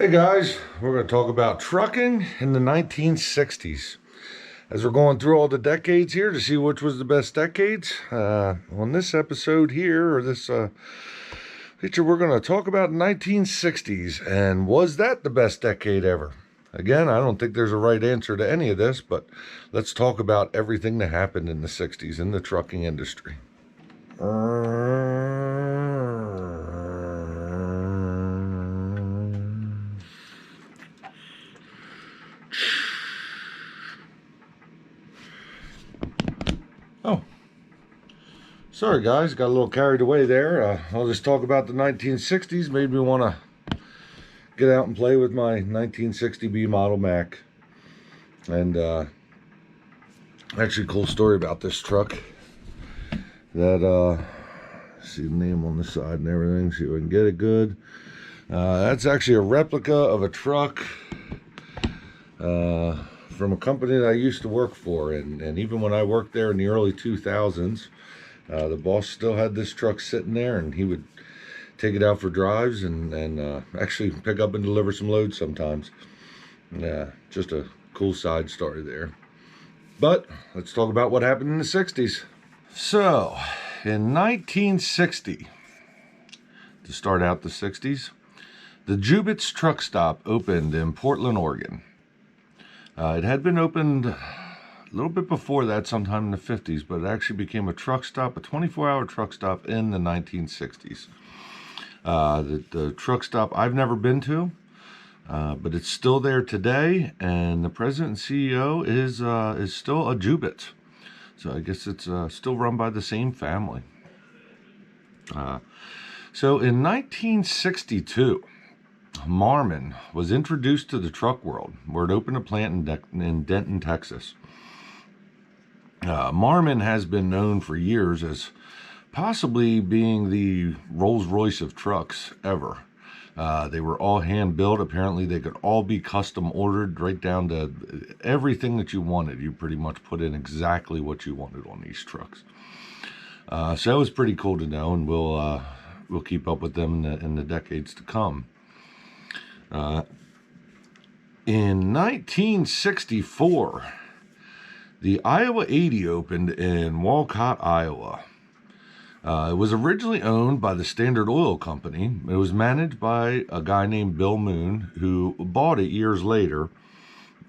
Hey guys, we're going to talk about trucking in the 1960s. As we're going through all the decades here to see which was the best decades, on this episode here, or this feature, we're going to talk about 1960s, and was that the best decade ever? Again, I don't think there's a right answer to any of this, but let's talk about everything that happened in the 60s in the trucking industry. Oh, sorry guys, got a little carried away there. I'll just talk about the 1960s. Made me want to get out and play with my 1960 B model Mac. And actually, cool story about this truck. That see the name on the side and everything. See if I can get it good. That's actually a replica of a truck from a company that I used to work for, and even when I worked there in the early 2000s, the boss still had this truck sitting there, and he would take it out for drives and actually pick up and deliver some loads sometimes. Yeah, just a cool side story there. But let's talk about what happened in the 60s. So, in 1960, to start out the 60s, the Jubit's truck stop opened in Portland, Oregon. It had been opened a little bit before that, sometime in the 50s, but it actually became a truck stop, a 24-hour truck stop in the 1960s. The truck stop I've never been to, but it's still there today, and the president and CEO is still a Jubit. So I guess it's still run by the same family. So in 1962, Marmon was introduced to the truck world, where it opened a plant in Denton, Texas. Marmon has been known for years as possibly being the Rolls-Royce of trucks ever. They were all hand-built. Apparently, they could all be custom ordered right down to everything that you wanted. You pretty much put in exactly what you wanted on these trucks. So that was pretty cool to know, and we'll keep up with them in the decades to come. In 1964, the Iowa 80 opened in Walcott, Iowa. It was originally owned by the Standard Oil Company. It was managed by a guy named Bill Moon, who bought it years later,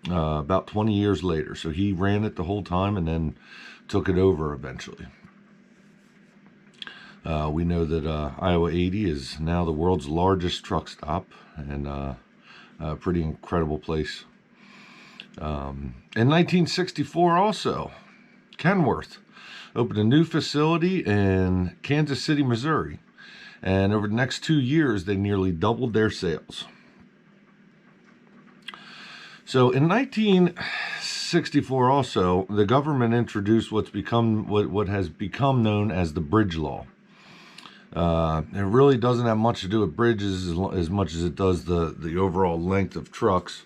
about 20 years later. So he ran it the whole time and then took it over eventually. We know that Iowa 80 is now the world's largest truck stop, and a pretty incredible place. In 1964 also, Kenworth opened a new facility in Kansas City, Missouri, and over the next 2 years they nearly doubled their sales. So in 1964 also, the government introduced what has become known as the bridge law. It really doesn't have much to do with bridges as much as it does the overall length of trucks.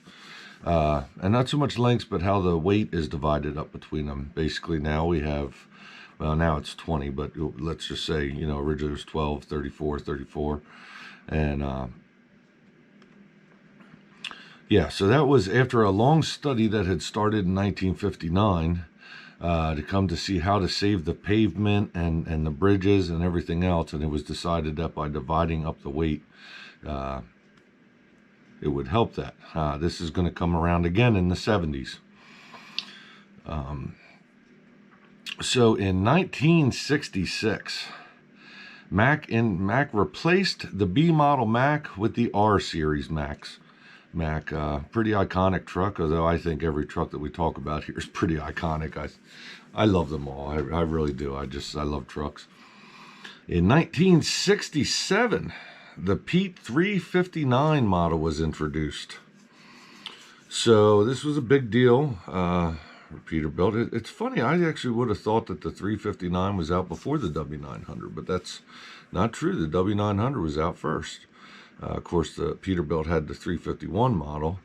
And not so much lengths, but how the weight is divided up between them. Basically now we have, well, now it's 20, but let's just say, originally it was 12, 34, 34. And yeah, so that was after a long study that had started in 1959. To come to see how to save the pavement and the bridges and everything else. And it was decided that by dividing up the weight, it would help that. This is going to come around again in the 70s. So in 1966, Mac replaced the B model Mac with the R series Macs. Mac, pretty iconic truck, although I think every truck that we talk about here is pretty iconic. I love them all. I really do. I love trucks. In 1967, the Pete 359 model was introduced. So this was a big deal for Peterbilt. It's funny, I actually would have thought that the 359 was out before the W900, but that's not true. The W900 was out first. Of course, the Peterbilt had the 351 model,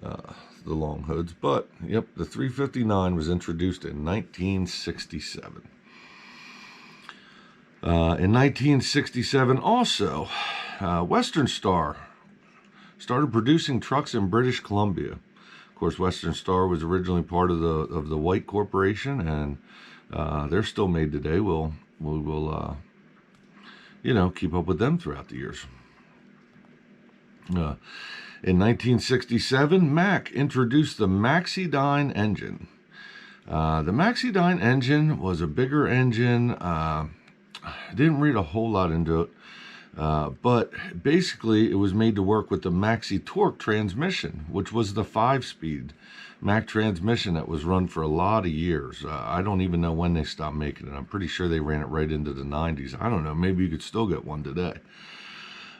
the long hoods, but yep, the 359 was introduced in 1967. In 1967 also, Western Star started producing trucks in British Columbia. Of course, Western Star was originally part of the White Corporation, and they're still made today. We will keep up with them throughout the years. In 1967, Mack introduced the Maxi-Dyne engine. The Maxi-Dyne engine was a bigger engine. I didn't read a whole lot into it, but basically it was made to work with the Maxi-Torque transmission, which was the 5-speed Mack transmission that was run for a lot of years. I don't even know when they stopped making it. I'm pretty sure they ran it right into the 90s. I don't know. Maybe you could still get one today.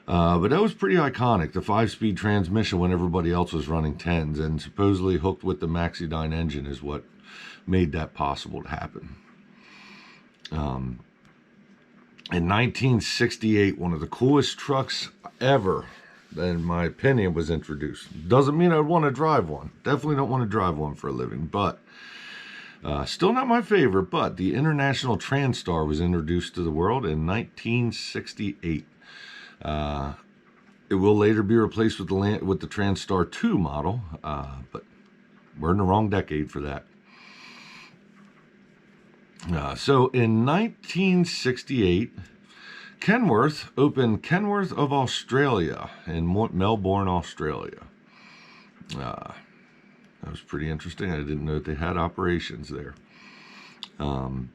But that was pretty iconic, the 5-speed transmission when everybody else was running 10s, and supposedly hooked with the Maxi-Dyne engine is what made that possible to happen. In 1968, one of the coolest trucks ever, in my opinion, was introduced. Doesn't mean I'd want to drive one. Definitely don't want to drive one for a living, but still not my favorite. But the International Transtar was introduced to the world in 1968. It will later be replaced with the Transtar 2 model, but we're in the wrong decade for that. So in 1968, Kenworth opened Kenworth of Australia in Melbourne, Australia. That was pretty interesting. I didn't know that they had operations there. And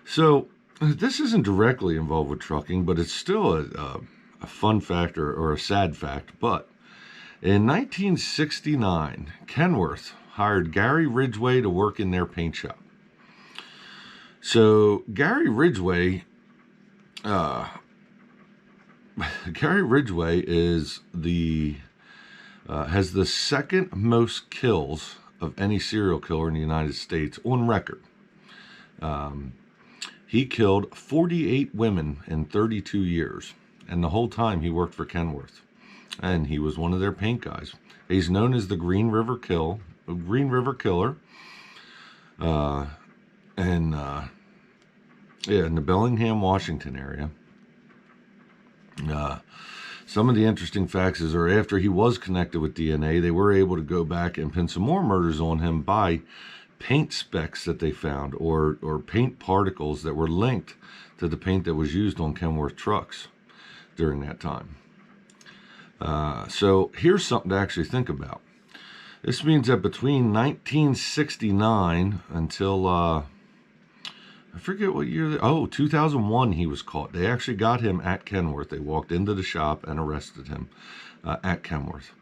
so this isn't directly involved with trucking, but it's still a fun fact or a sad fact. But in 1969, Kenworth hired Gary Ridgway to work in their paint shop. So Gary Ridgway is has the second most kills of any serial killer in the United States on record. He killed 48 women in 32 years, and the whole time he worked for Kenworth, and he was one of their paint guys. He's known as the Green River Killer, in the Bellingham, Washington area. Some of the interesting facts is, after he was connected with DNA, they were able to go back and pin some more murders on him by paint specks that they found, or paint particles that were linked to the paint that was used on Kenworth trucks during that time. So here's something to actually think about. This means that between 1969 until, I forget what year, 2001 he was caught. They actually got him at Kenworth. They walked into the shop and arrested him at Kenworth.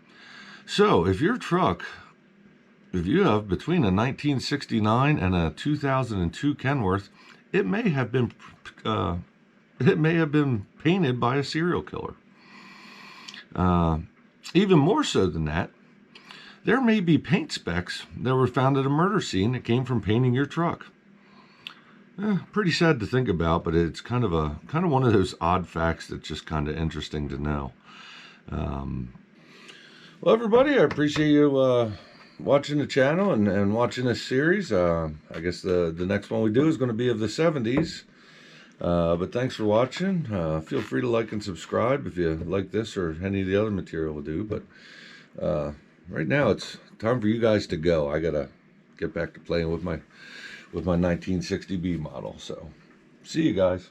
So if your truck, if you have between a 1969 and a 2002 Kenworth, it may have been painted by a serial killer. Even more so than that, there may be paint specks that were found at a murder scene that came from painting your truck. Pretty sad to think about, but it's kind of one of those odd facts that's just kind of interesting to know. Well, everybody, I appreciate you watching the channel and watching this series. I guess the next one we do is going to be of the 70s. But thanks for watching. Feel free to like and subscribe if you like this or any of the other material we'll do. But right now it's time for you guys to go. I gotta get back to playing with my 1960B model. So see you guys.